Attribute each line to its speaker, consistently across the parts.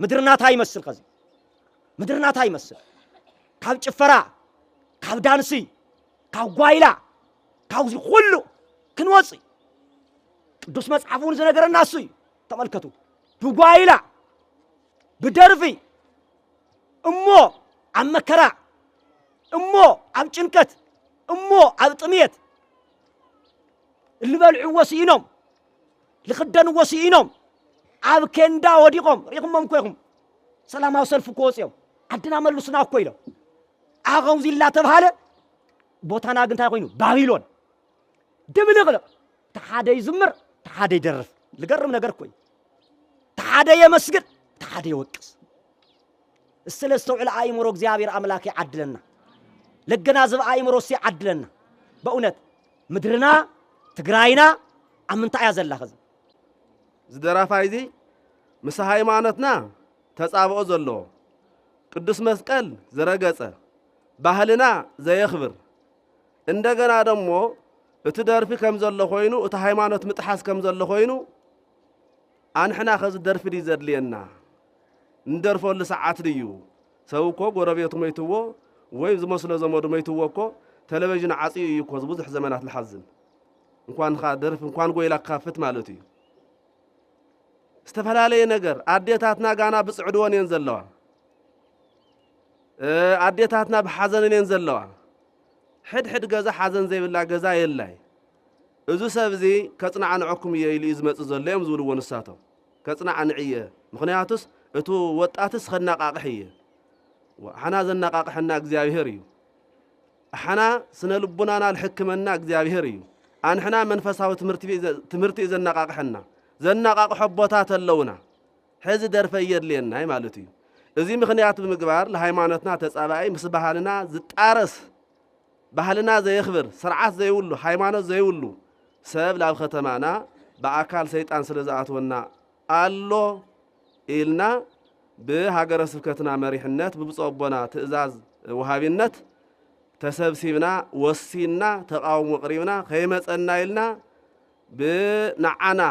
Speaker 1: مدرنا تاي مسل قزي مدرنا تاي مسل كاب ጭፈራ كاب دانسي كاب غوايلا كاب زي كله كنوصي ቅዱስ መጽሐፉን ዘነገረና እሱ ተመልከቱ በጓይላ በደርፊ እሞ አመከራ እሞ አብጭንቀት እሞ አብጥሚት ልበልዑ ወሲኖም لخدن وسينهم عب كندا وديقهم ريقهم كويهم سلام أوصل فكوسيهم عندنا ملوسنا كويلو أغاو زي الله تبهاله بوتانا قنتا كوينو بابيلون دمنا غلا تحادي يزمر تحادي يدرف لقرم نقر كوي تحادي يمسجد تحادي يوكس السلسل على أي مروك زيابير أملاكي عدلنا لقنا زب أي مروسي عدلنا بقونت مدرنا تقراينا أمنتا يازل الله خزن
Speaker 2: زدرا فايزي مسا هايمانتنا تصابو زلو ቅዱስ መስቀል ዘረገጸ ባህልና ዘየኽብር እንደገና ደግሞ እቲ ደርፊ ከም ዘሎ ኮይኑ እቲ ሃይማኖት ምጥሓስ ከም ዘሎ ኮይኑ አንሕና ከዚ ደርፊ ይዘድልየና እንደርፈሉ ሰዓት ድዩ ሰውኮ ጎረቤቱ መይትዎ ወይ ዝመስሎ ዘመዱ መይትዎ እኮ ቴሌቪዥን ዓጽዩ እኮ ብዙሕ ዘመናት ልሐዝን እንኳን ደርፊ እንኳን ጎይላ ካፍት ማለት እዩ استفهالي نجر عديتاتنا جانا بسعدوان ينزلوا عديتاتنا بحزن ينزلوا حد جزا حزن زي بالله جزا يلاي إذا سبزي كتنا عن عكم يلي إزمة الظلام زولو ونساتهم كتنا عن عية مخنياتس إتو وطاتس خلنا قاقحية وحنا زلنا قاقحنا جزاهيري حنا سنلبنا الحكمنا جزاهيري عن حنا منفسها وتمرتي إذا نقاقحنا زنقاق حبوتات اللونا حز درفير لينا هي مالتي እዚህ ምክንያት በመግባር ለሃይማኖትና ተጻባይ ምስባሃልና ዝጣረስ ባህልና ዘይኽብር ስርዓት ዘይውሉ ሃይማኖት ዘይውሉ ሰብ ላብ ከተማና በአካል ሰይጣን ስለዛአቶና አሎ ኢልና በሀገረ ስብከትና መሪሕነት በብጾቦና ትእዛዝ ወሃቢነት ተሰብሲብና ወሲና ተቃውሞ ቅሪብና ከይመጸና ኢልና በናዓና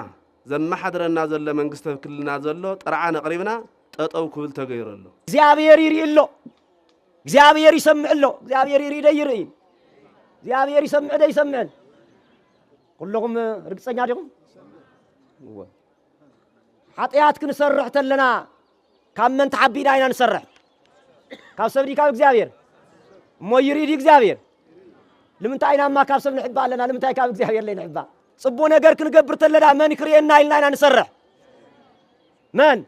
Speaker 2: ዘመሐድረና ዘለ መንግስት ክልልና ዘሎ ጥራዓነ ቅሪብና ጠጠው ክብል ተገይረሎ
Speaker 1: እግዚአብሔር ይሪሎ እግዚአብሔር ይሰምዕሎ እግዚአብሔር ይሪደ ይርኢ እግዚአብሔር ይሰምዕ ደ ይሰምዕ ኩልኩም ርግጸኛ ዲኩም ኃጢአት ክንሰርሕ ተለና ካመን ተዓቢና ኢና ንሰርሕ ካብ ሰብዲ ካብ እግዚአብሔር ሞ ይሪድ እግዚአብሔር ለምንታይ ኢናማ ካብ ሰብ ንሕባ ኣለና ለምንታይ ካብ እግዚአብሔር ላይ ንሕባ ጽቦ ነገር ክንገብር ተለና መን ክሪየና ኢልና ኢና ንሰርሕ መን